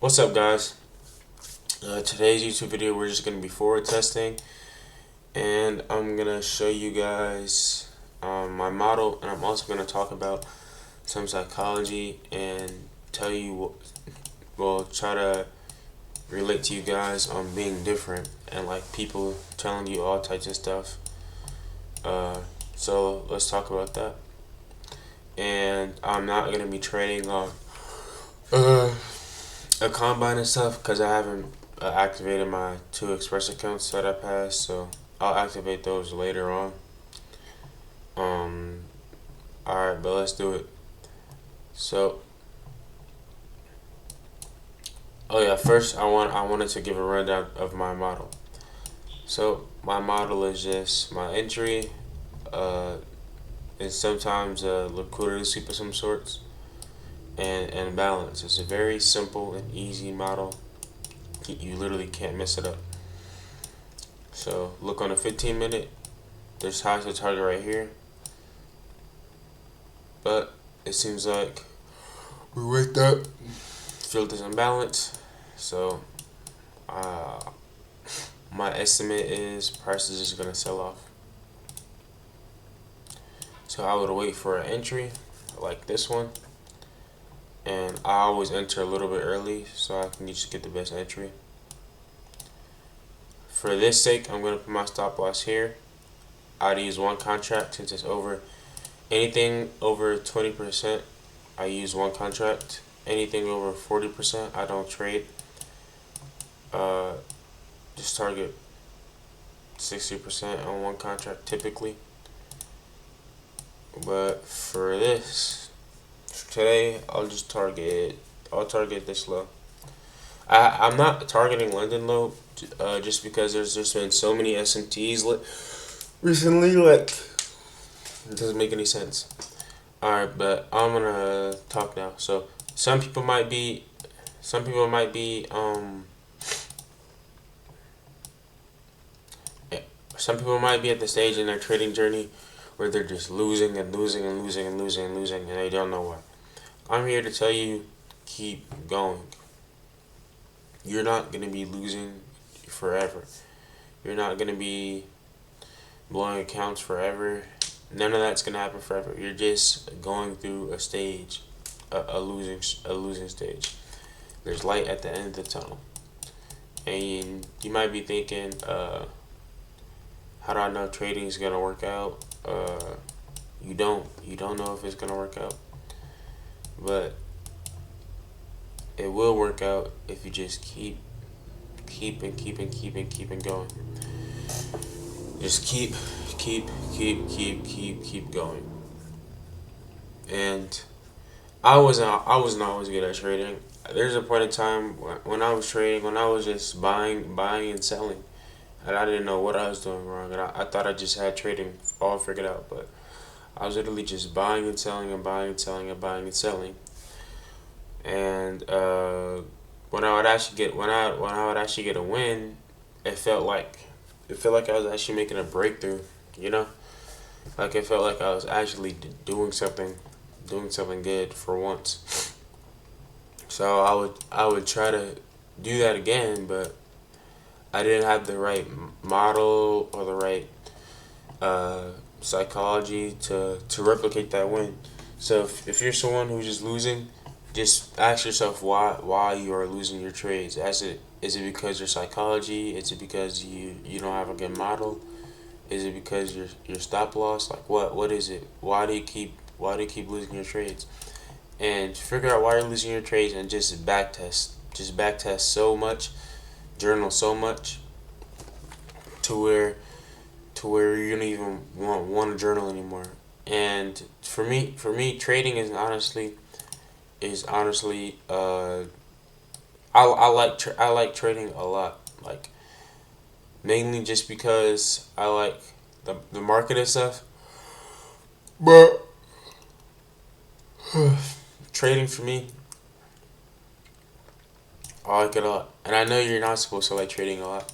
What's up, guys? Today's YouTube video, we're just going to be forward testing, and I'm going to show you guys my model, and I'm also going to talk about some psychology and tell you, well, try to relate to you guys on being different and like people telling you all types of stuff. So let's talk about that. And I'm not going to be trading on uh, a combine and stuff because I haven't activated my two express accounts that I passed, so I'll activate those later on. Alright, but let's do it. So, oh yeah, first I wanted to give a rundown of my model. So my model is just my entry, uh, and sometimes a liquidity sweep of some sorts, and balance. It's a very simple and easy model. You literally can't mess it up. So look on a 15 minute. There's highs to target right here, but it seems like we wake up, field is unbalanced. So uh, my estimate is prices is gonna sell off. So I would wait for an entry like this one, and I always enter a little bit early so I can just get the best entry. For this sake, I'm gonna put my stop loss here. I'd use one contract since it's over anything over 20%. I use one contract. Anything over 40%, I don't trade. Uh, just target 60% on one contract typically. But for this, today I'll target this low. I'm not targeting London low, just because there's just been so many SMTs recently, like it doesn't make any sense. Alright, but I'm gonna talk now. So some people might be some people might be at the stage in their trading journey where they're just losing and losing and losing and losing and losing, and they don't know why. I'm here to tell you, keep going. You're not gonna be losing forever. You're not gonna be blowing accounts forever. None of that's gonna happen forever. You're just going through a stage, a losing stage. There's light at the end of the tunnel, and you might be thinking, how do I know trading is gonna work out? You don't know if it's gonna work out, but it will work out if you just keep going. Just keep going. And I wasn't always good at trading. There's a point in time when I was trading, when I was just buying and selling, and I didn't know what I was doing wrong, and I thought I just had trading all figured out, but I was literally just buying and selling and buying and selling and buying and selling. And when I would actually get when I would actually get a win, it felt like I was actually making a breakthrough, you know? Like it felt like I was actually doing something good for once. So I would try to do that again, but I didn't have the right model or the right uh, psychology to replicate that win. So if you're someone who's just losing, just ask yourself why you are losing your trades. Is it because your psychology? Is it because you don't have a good model? Is it because your stop loss? Like what is it? Why do you keep losing your trades? And figure out why you're losing your trades and just back test. Just back test so much, journal so much to where you don't even want to journal anymore. And trading is honestly I like trading a lot. Like mainly just because I like the market and stuff. But trading for me, I like it a lot. And I know you're not supposed to like trading a lot.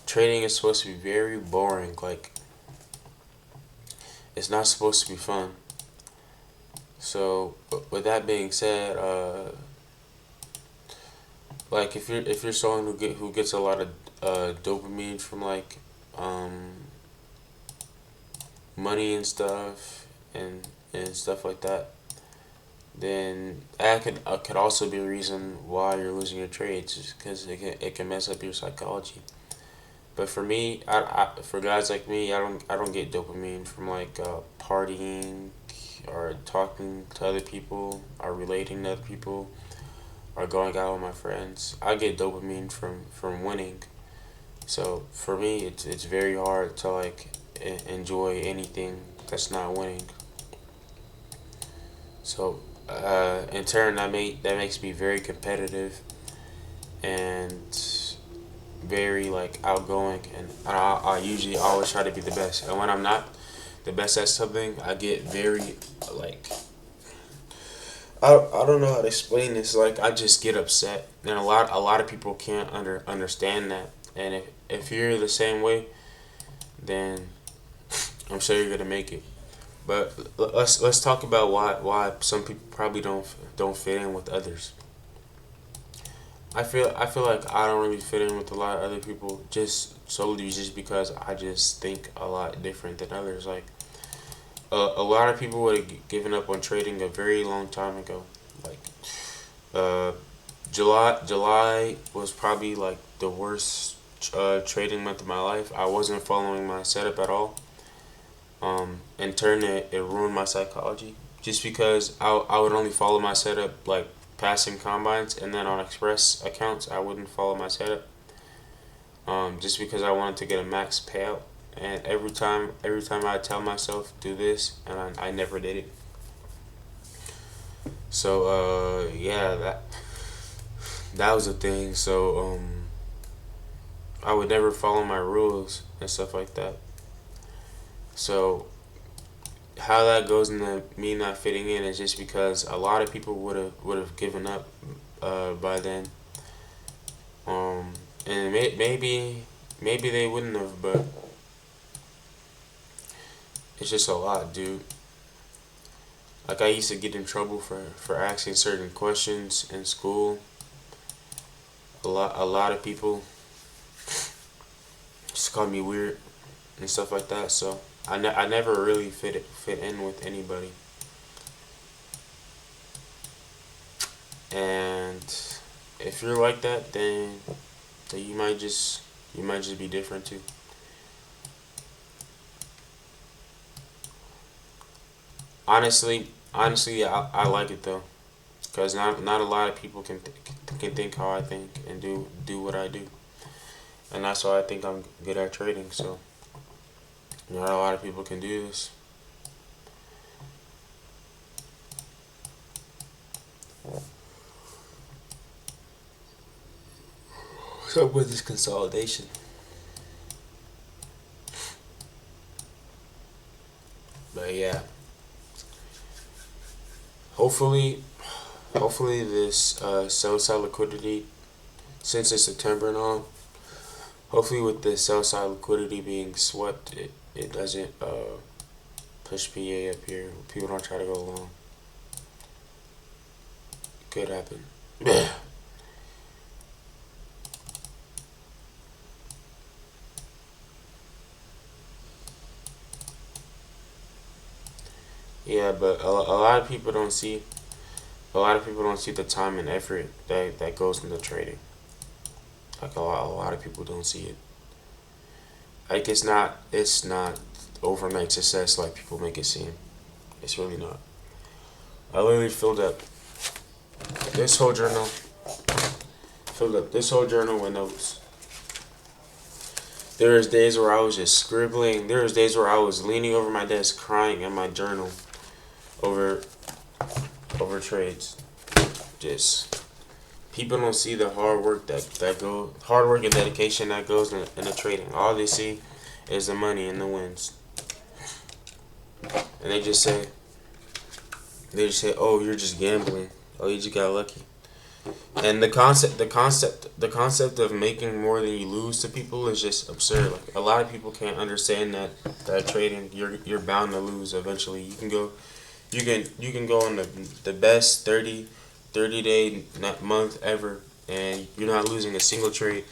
Trading is supposed to be very boring. Like it's not supposed to be fun. So with that being said, Like if you're someone who gets a lot of dopamine from like um, money and stuff and stuff like that, then that could also be a reason why you're losing your trades, because it can mess up your psychology. But for me, for guys like me, I don't get dopamine from like partying or talking to other people or relating to other people or going out with my friends. I get dopamine from winning. So for me, it's very hard to like enjoy anything that's not winning. So in turn, that makes me very competitive and very like outgoing, and I usually always try to be the best. And when I'm not the best at something, I get very like I don't know how to explain this. Like I just get upset, and a lot of people can't understand that. And if you're the same way, then I'm sure you're gonna make it. But let's talk about why some people probably don't fit in with others. I feel like I don't really fit in with a lot of other people just solely just because I just think a lot different than others. Like a lot of people would have given up on trading a very long time ago. Like uh, July was probably like the worst trading month of my life. I wasn't following my setup at all. In turn, it ruined my psychology. Just because I would only follow my setup like passing combines, and then on express accounts I wouldn't follow my setup. Just because I wanted to get a max payout, and every time I tell myself do this, and I never did it. So yeah, that was a thing. So I would never follow my rules and stuff like that. So how that goes into me not fitting in is just because a lot of people would have given up by then. Um, and maybe they wouldn't have, but it's just a lot, dude. Like I used to get in trouble for asking certain questions in school. A lot of people just called me weird and stuff like that. So I never really fit in with anybody. And if you're like that, then you might just be different too. Honestly, I like it though, cause not a lot of people can think how I think and do what I do, and that's why I think I'm good at trading. So not a lot of people can do this. So with this consolidation, but yeah, hopefully this sell side liquidity, since it's September and all, hopefully with the sell side liquidity being swept, it doesn't push PA up here. People don't try to go long. It could happen. Yeah, but a lot of people don't see a lot of people don't see the time and effort that goes into trading. Like a lot of people don't see it. Like it's not overnight success like people make it seem. It's really not. I literally this whole journal filled up this whole journal with notes. There was days where I was just scribbling. There was days where I was leaning over my desk crying in my journal over trades. Just people don't see the hard work and dedication that goes in the trading. All they see is the money and the wins, and they just say, "Oh, you're just gambling. Oh, you just got lucky." And the concept of making more than you lose to people is just absurd. Like a lot of people can't understand that trading, you're bound to lose eventually. You can go on the best 30 day month ever, and you're not losing a single trade.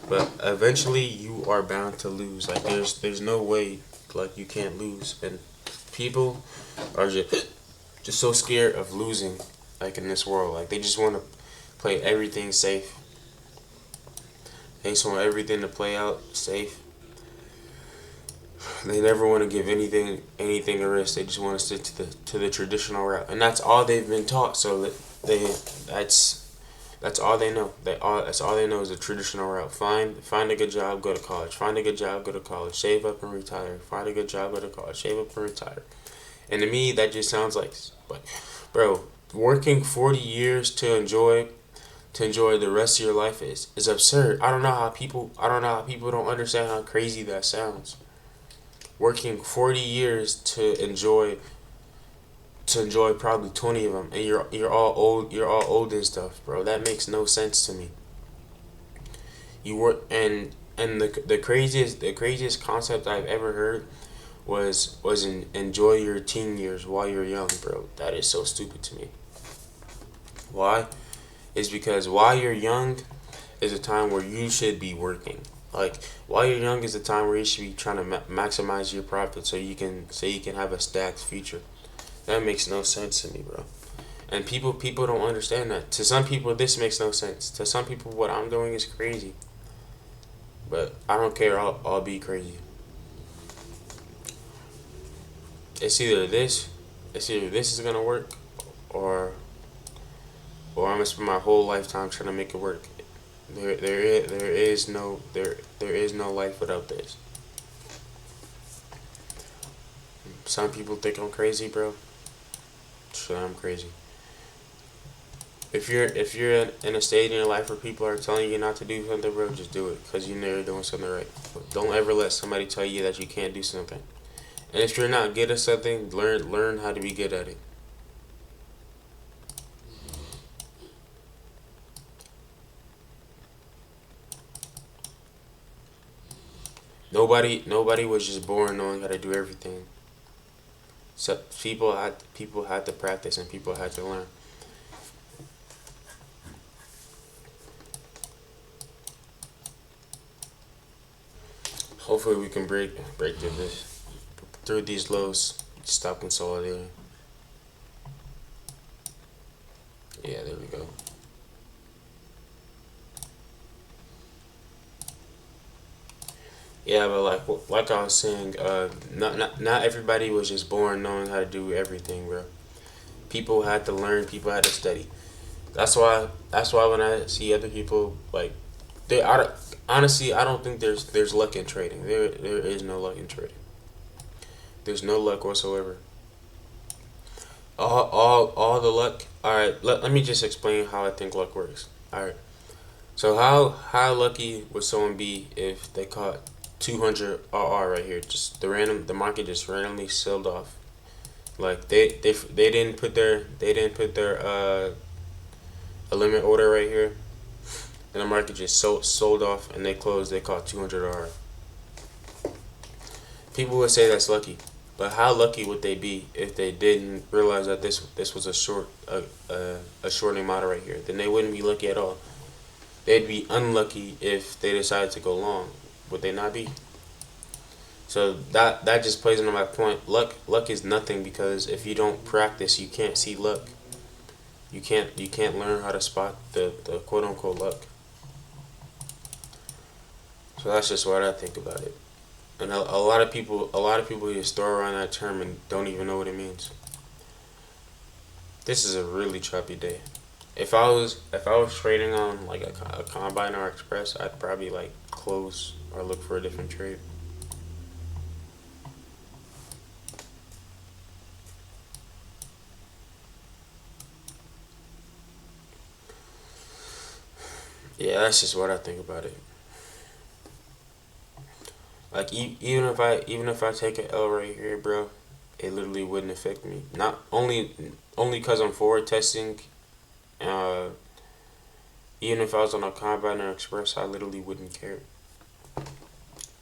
But eventually, you are bound to lose. Like there's no way like you can't lose, and people are just so scared of losing. Like in this world, like they just want to play everything safe. They just want everything to play out safe. They never want to give anything a risk. They just want to stick to the traditional route, and that's all they've been taught. So that they that's all they know. That's all they know is the traditional route. Find a good job, go to college. Find a good job, go to college. Save up and retire. Find a good job, go to college. Save up and retire. And to me, that just sounds like, bro, working 40 years to enjoy the rest of your life is absurd. I don't know how people don't understand how crazy that sounds. Working 40 years to enjoy probably 20 of them, and you're all old and stuff, bro. That makes no sense to me. You work and the craziest concept I've ever heard was enjoy your teen years while you're young, bro. That is so stupid to me. Why? Is because while you're young is a time where you should be working. Like while you're young is a time where you should be trying to maximize your profit so you can have a stacked future. That makes no sense to me, bro. And people don't understand that. To some people, this makes no sense. To some people, what I'm doing is crazy. But I don't care. I'll be crazy. It's either this, it's either this is gonna work, or I'm gonna spend my whole lifetime trying to make it work. There is no life without this. Some people think I'm crazy, bro. Sure, I'm crazy. If you're in a stage in your life where people are telling you not to do something, bro, just do it because you know you're doing something right. Don't ever let somebody tell you that you can't do something. And if you're not good at something, learn how to be good at it. Nobody was just born knowing how to do everything. So people had to practice and people had to learn. Hopefully we can break through these lows. Stop consolidating. Yeah, there we go. Yeah, but like I was saying, not everybody was just born knowing how to do everything, bro. People had to learn. People had to study. That's why when I see other people like they I don't- honestly I don't think there's luck in trading. There is no luck in trading. There's no luck whatsoever. All the luck. All right, let me just explain how I think luck works. All right. So how lucky would someone be if they caught 200 RR right here? Just the market just randomly sold off. Like they didn't put their a limit order right here, and the market just sold off and they closed. They caught 200 RR. People would say that's lucky, but how lucky would they be if they didn't realize that this was a shorting model right here? Then they wouldn't be lucky at all. They'd be unlucky if they decided to go long. Would they not be? So that just plays into my point. Luck is nothing because if you don't practice, you can't see luck. You can't learn how to spot the quote unquote luck. So that's just what I think about it. And a lot of people just throw around that term and don't even know what it means. This is a really choppy day. If I was trading on like a combine or express, I'd probably like close or look for a different trade. Yeah, that's just what I think about it. Like even if I take an L right here, bro, it literally wouldn't affect me. Not only because I'm forward testing. Uh, Even if I was on a combine or express, I literally wouldn't care.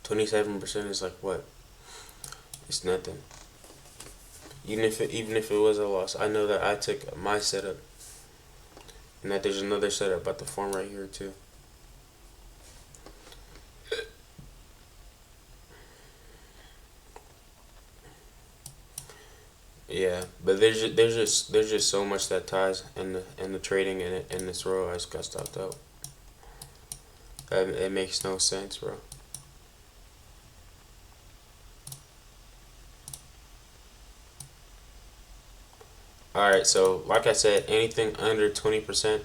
27% is like what? It's nothing. Even if it was a loss, I know that I took my setup. and that there's another setup about to form right here too. Yeah, but there's just so much that ties in the trading in this role. I just got stopped out. It makes no sense, bro. All right, so like I said, anything under 20%,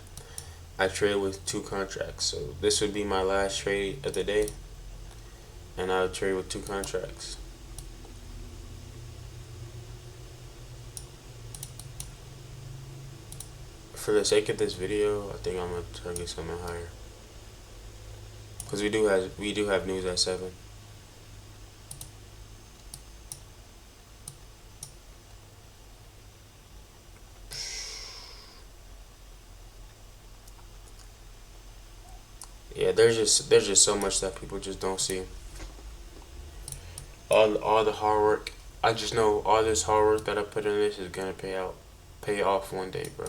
I trade with two contracts. So this would be my last trade of the day, and I would trade with two contracts. For the sake of this video, I think I'm gonna target something higher because we do have news at 7. Yeah, there's just so much that people just don't see. All the hard work. I just know all this hard work that I put in this is gonna pay off one day, bro.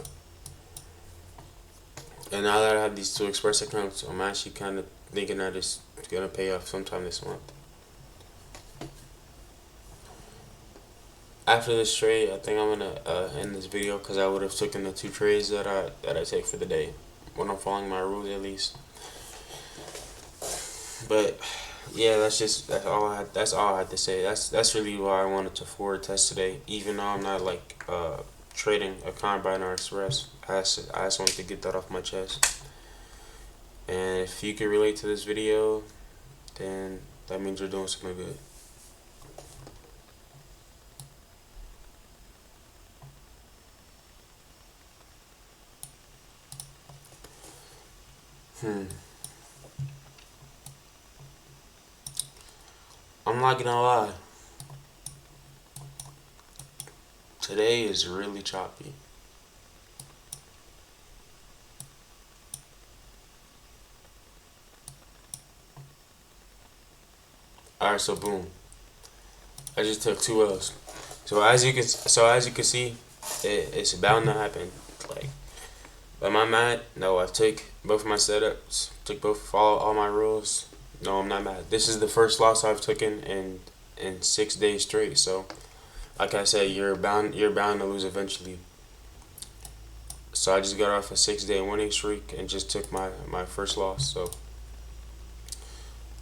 And now that I have these two Express accounts, I'm actually kind of thinking that it's gonna pay off sometime this month. After this trade, I think I'm gonna end this video because I would have taken the two trades that I take for the day when I'm following my rules at least. But yeah, that's all I had to say. That's really why I wanted to forward test today, even though I'm not like trading a combine or express. I just wanted to get that off my chest. And if you can relate to this video, then that means you're doing something good. Hmm. I'm not gonna lie. Today is really choppy. All right, so boom. I just took two L's. So as you can see, it's bound to happen. Like, am I mad? No, I took both my setups, took both follow all my rules. No, I'm not mad. This is the first loss I've taken in 6 days straight. So, like I said, you're bound to lose eventually. So I just got off a 6 day winning streak and just took my first loss. So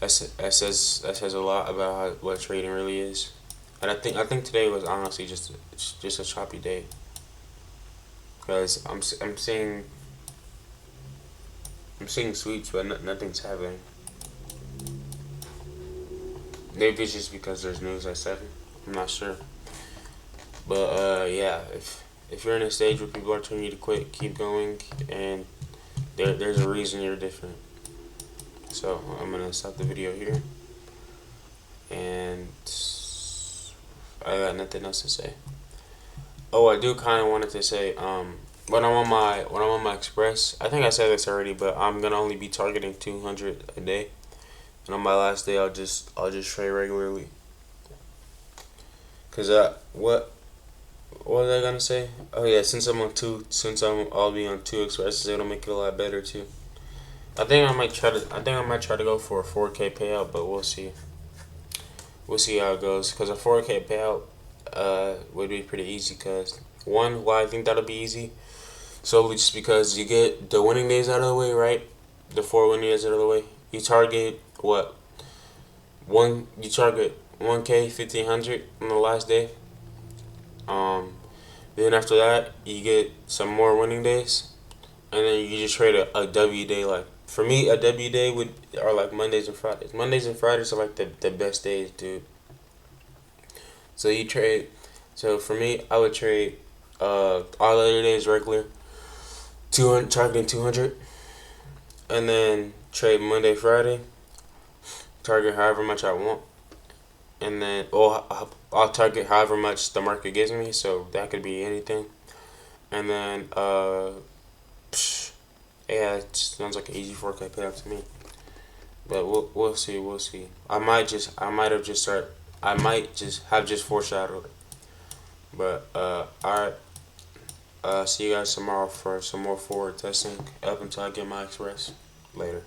that says a lot about what trading really is. And I think today was honestly just a choppy day because I'm seeing sweeps, but nothing's happening. Maybe it's just because there's news at 7. I'm not sure. But yeah, if you're in a stage where people are telling you to quit, keep going, and there's a reason you're different. So I'm gonna stop the video here, and I got nothing else to say. Oh, I do kind of wanted to say, when I'm on my express, I think I said this already, but I'm gonna only be targeting 200 a day, and on my last day, I'll just trade regularly. Cause what was I gonna say? Oh yeah, since I'll be on two expresses, it'll make it a lot better too. I think I might try to go for a 4K payout, but we'll see. We'll see how it goes. Cause a 4K payout would be pretty easy. Cause one, why I think that'll be easy, solely just because you get the winning days out of the way, right? The four winning days out of the way. You target what one? You target 1K 1500 on the last day. Um, then after that, you get some more winning days, and then you just trade a W day. Like for me, a W day would are like Mondays and Fridays. Mondays and Fridays are like the best days, dude. So you trade. So for me, I would trade all the other days regular, 200 targeting 200, and then trade Monday Friday, target however much I want, and then I'll target however much the market gives me. So that could be anything, and then psh, yeah, it sounds like an easy 4K payout to me. But we'll see, we'll see. I might just have just foreshadowed. But alright, See you guys tomorrow for some more forward testing. Up until I get my express. Later.